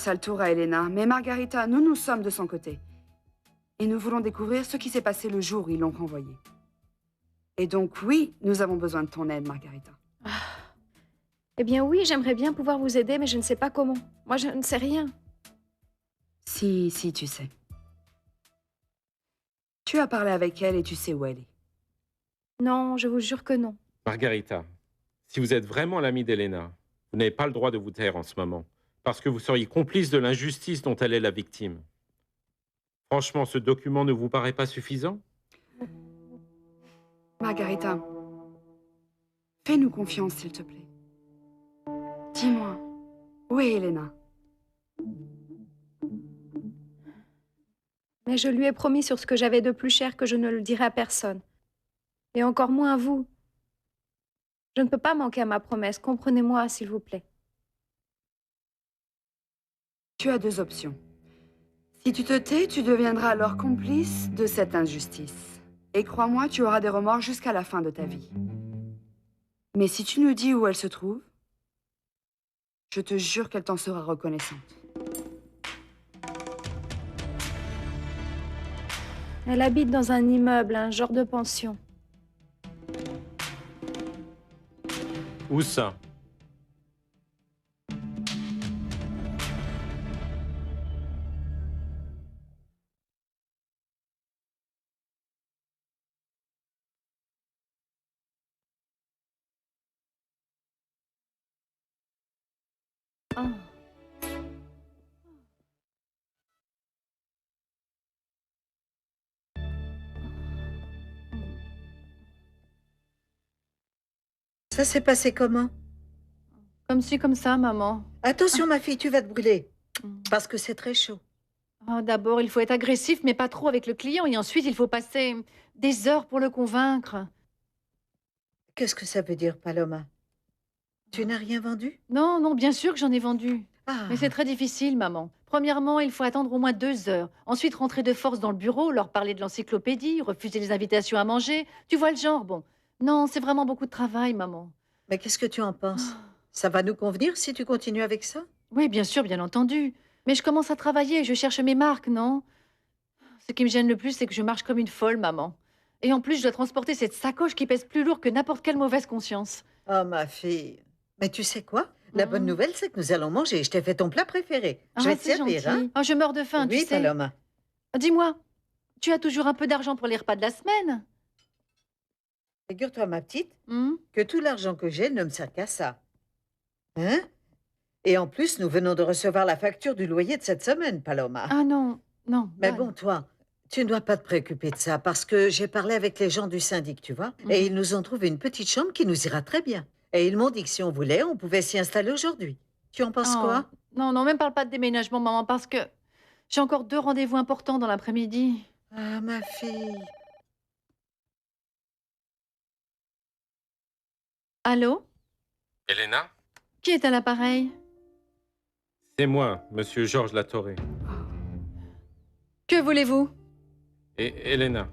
Sale tour à Elena, mais Margarita, nous sommes de son côté. Et nous voulons découvrir ce qui s'est passé le jour où ils l'ont renvoyé. Et donc oui, nous avons besoin de ton aide, Margarita. Eh bien oui, j'aimerais bien pouvoir vous aider, mais je ne sais pas comment. Moi, je ne sais rien. Si, tu sais. Tu as parlé avec elle et tu sais où elle est. Non, je vous jure que non. Margarita, si vous êtes vraiment l'amie d'Elena, vous n'avez pas le droit de vous taire en ce moment, parce que vous seriez complice de l'injustice dont elle est la victime. Franchement, ce document ne vous paraît pas suffisant? Margarita, fais-nous confiance, s'il te plaît. Dis-moi, où est Elena? Mais je lui ai promis sur ce que j'avais de plus cher que je ne le dirai à personne. Et encore moins à vous. Je ne peux pas manquer à ma promesse. Comprenez-moi, s'il vous plaît. Tu as deux options. Si tu te tais, tu deviendras alors complice de cette injustice. Et crois-moi, tu auras des remords jusqu'à la fin de ta vie. Mais si tu nous dis où elle se trouve, je te jure qu'elle t'en sera reconnaissante. Elle habite dans un immeuble, un genre de pension. Où ça? Ah. Ça s'est passé comment? Comme ci, comme ça, maman. Attention, ma fille, tu vas te brûler. Mm. Parce que c'est très chaud. D'abord, il faut être agressif, mais pas trop avec le client. Et ensuite, il faut passer des heures pour le convaincre. Qu'est-ce que ça veut dire, Paloma? Tu n'as rien vendu? Non, non, bien sûr que j'en ai vendu. Ah, Mais c'est très difficile, maman. Premièrement, il faut attendre au moins 2 heures. Ensuite, rentrer de force dans le bureau, leur parler de l'encyclopédie, refuser les invitations à manger. Tu vois le genre, bon. Non, c'est vraiment beaucoup de travail, maman. mais qu'est-ce que tu en penses? Ça va nous convenir si tu continues avec ça? Oui, bien sûr, bien entendu. Mais je commence à travailler, je cherche mes marques, non? Ce qui me gêne le plus, c'est que je marche comme une folle, maman. Et en plus, je dois transporter cette sacoche qui pèse plus lourd que n'importe quelle mauvaise conscience. Oh, ma fille. Mais tu sais quoi? La bonne nouvelle, c'est que nous allons manger. Je t'ai fait ton plat préféré. Je vais te C'est servir, gentil. hein? Je meurs de faim, Oui, tu sais. Paloma. Dis-moi, tu as toujours un peu d'argent pour les repas de la semaine? Figure-toi, ma petite, Hmm? que tout l'argent que j'ai ne me sert qu'à ça. Hein? Et en plus, nous venons de recevoir la facture du loyer de cette semaine, Paloma. Ah non, non. Mais bah, bon, toi, tu ne dois pas te préoccuper de ça parce que j'ai parlé avec les gens du syndic, tu vois, et ils nous ont trouvé une petite chambre qui nous ira très bien. Et ils m'ont dit que si on voulait, on pouvait s'y installer aujourd'hui. Tu en penses quoi? Non, non, même parle pas de déménagement, maman, parce que j'ai encore 2 rendez-vous importants dans l'après-midi. Ah, ma fille. Allô? Elena? Qui est à l'appareil? C'est moi, monsieur Georges Latorre. Que voulez-vous? Et Elena.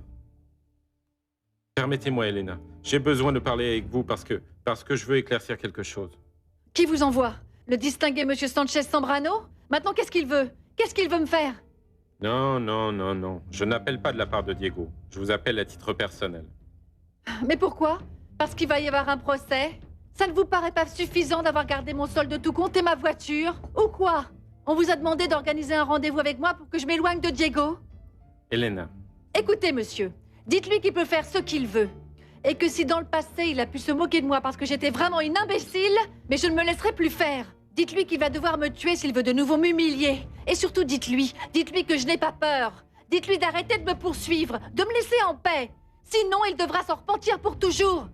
Permettez-moi, Elena. J'ai besoin de parler avec vous parce que je veux éclaircir quelque chose. Qui vous envoie? Le distingué monsieur Sanchez Sambrano? Maintenant, qu'est-ce qu'il veut? Qu'est-ce qu'il veut me faire? Non, non, non, non. Je n'appelle pas de la part de Diego. Je vous appelle à titre personnel. Mais pourquoi? Parce qu'il va y avoir un procès? Ça ne vous paraît pas suffisant d'avoir gardé mon solde de tout compte et ma voiture? Ou quoi? On vous a demandé d'organiser un rendez-vous avec moi pour que je m'éloigne de Diego? Elena. Écoutez, monsieur, dites-lui qu'il peut faire ce qu'il veut. Et que si dans le passé, il a pu se moquer de moi parce que j'étais vraiment une imbécile, mais je ne me laisserai plus faire. Dites-lui qu'il va devoir me tuer s'il veut de nouveau m'humilier. Et surtout, dites-lui que je n'ai pas peur. Dites-lui d'arrêter de me poursuivre, de me laisser en paix. Sinon, il devra s'en repentir pour toujours.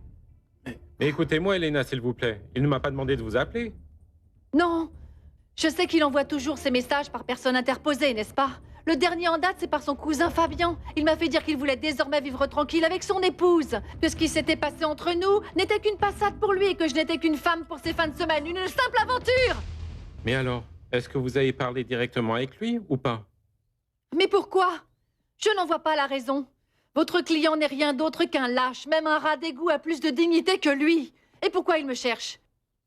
Mais écoutez-moi, Elena, s'il vous plaît. Il ne m'a pas demandé de vous appeler. Non, je sais qu'il envoie toujours ses messages par personne interposée, n'est-ce pas? Le dernier en date, c'est par son cousin Fabien. Il m'a fait dire qu'il voulait désormais vivre tranquille avec son épouse, que ce qui s'était passé entre nous n'était qu'une passade pour lui et que je n'étais qu'une femme pour ses fins de semaine, une simple aventure. Mais alors, est-ce que vous avez parlé directement avec lui ou pas? Mais pourquoi? Je n'en vois pas la raison. Votre client n'est rien d'autre qu'un lâche, même un rat d'égout a plus de dignité que lui. Et pourquoi il me cherche?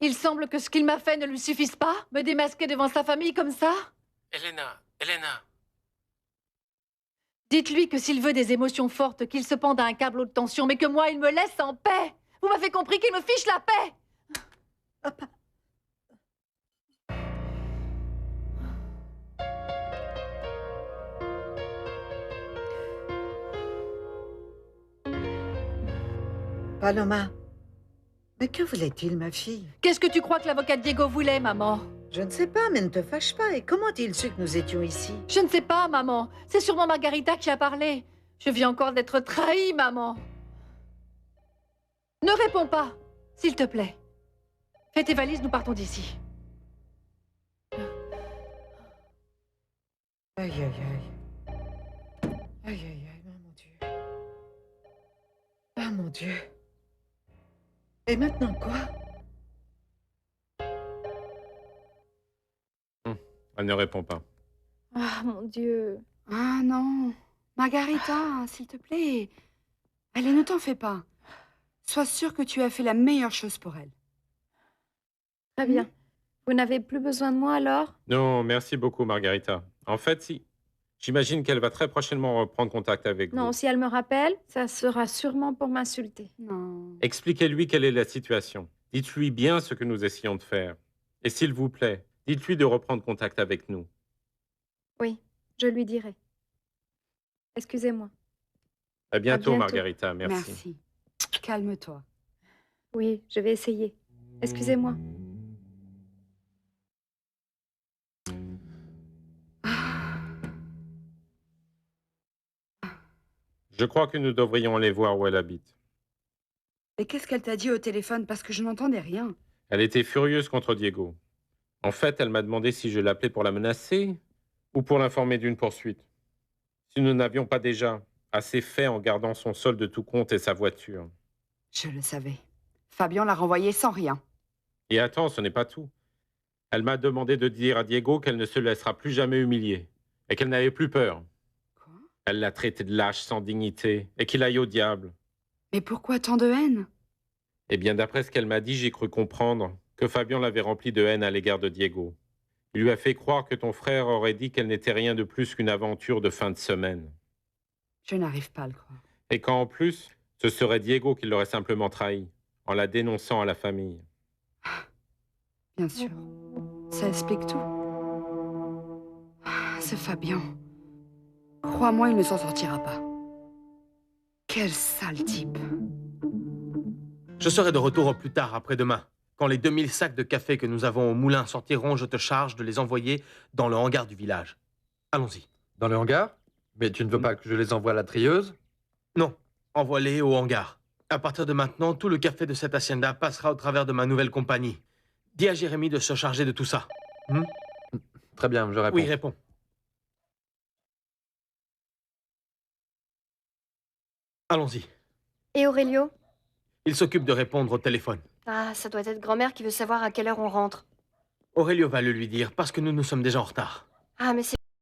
Il semble que ce qu'il m'a fait ne lui suffise pas, me démasquer devant sa famille comme ça. Elena. Dites-lui que s'il veut des émotions fortes, qu'il se pende à un câble haute tension, mais que moi, il me laisse en paix. Vous m'avez compris qu'il me fiche la paix. Papa. Paloma, mais que voulait-il, ma fille? Qu'est-ce que tu crois que l'avocat Diego voulait, maman? Je ne sais pas, mais ne te fâche pas. Et comment a-t-il su que nous étions ici? Je ne sais pas, maman. C'est sûrement Margarita qui a parlé. Je viens encore d'être trahie, maman. Ne réponds pas, s'il te plaît. Fais tes valises, nous partons d'ici. Aïe, aïe, aïe. Aïe, aïe, aïe, mon Dieu. Ah, mon Dieu. Et maintenant quoi? Elle ne répond pas. Ah, mon Dieu. Ah non. Margarita, s'il te plaît. Allez, ne t'en fais pas. Sois sûre que tu as fait la meilleure chose pour elle. Très bien. Vous n'avez plus besoin de moi alors? Non, merci beaucoup, Margarita. En fait, si. J'imagine qu'elle va très prochainement reprendre contact avec Non, vous. si elle me rappelle, ça sera sûrement pour m'insulter. Non. Expliquez-lui quelle est la situation. Dites-lui bien ce que nous essayons de faire. Et s'il vous plaît, dites-lui de reprendre contact avec nous. Oui, je lui dirai. Excusez-moi. À bientôt, bientôt. Margarita. Merci. Merci. Calme-toi. Oui, je vais essayer. Excusez-moi. Je crois que nous devrions aller voir où elle habite. Et qu'est-ce qu'elle t'a dit au téléphone? Parce que je n'entendais rien. Elle était furieuse contre Diego. En fait, elle m'a demandé si je l'appelais pour la menacer ou pour l'informer d'une poursuite. Si nous n'avions pas déjà assez fait en gardant son solde de tout compte et sa voiture. Je le savais. Fabian l'a renvoyée sans rien. Et attends, ce n'est pas tout. Elle m'a demandé de dire à Diego qu'elle ne se laissera plus jamais humilier et qu'elle n'avait plus peur. Quoi? Elle l'a traité de lâche sans dignité et qu'il aille au diable. Mais pourquoi tant de haine? Eh bien, d'après ce qu'elle m'a dit, j'ai cru comprendre que Fabian l'avait rempli de haine à l'égard de Diego. Il lui a fait croire que ton frère aurait dit qu'elle n'était rien de plus qu'une aventure de fin de semaine. Je n'arrive pas à le croire. Et qu'en plus, ce serait Diego qui l'aurait simplement trahi, en la dénonçant à la famille. Bien sûr. Ça explique tout. Ce Fabian. Crois-moi, il ne s'en sortira pas. Quel sale type. Je serai de retour au plus tard, après-demain. Quand les 2000 sacs de café que nous avons au moulin sortiront, je te charge de les envoyer dans le hangar du village. Allons-y. Dans le hangar? Mais tu ne veux pas que je les envoie à la trieuse? Non, envoie-les au hangar. À partir de maintenant, tout le café de cette hacienda passera au travers de ma nouvelle compagnie. Dis à Jérémy de se charger de tout ça. Très bien, je réponds. Oui, réponds. Allons-y. Et Aurelio? Il s'occupe de répondre au téléphone. Ah, ça doit être grand-mère qui veut savoir à quelle heure on rentre. Aurelio va le lui dire parce que nous sommes déjà en retard. Ah, mais c'est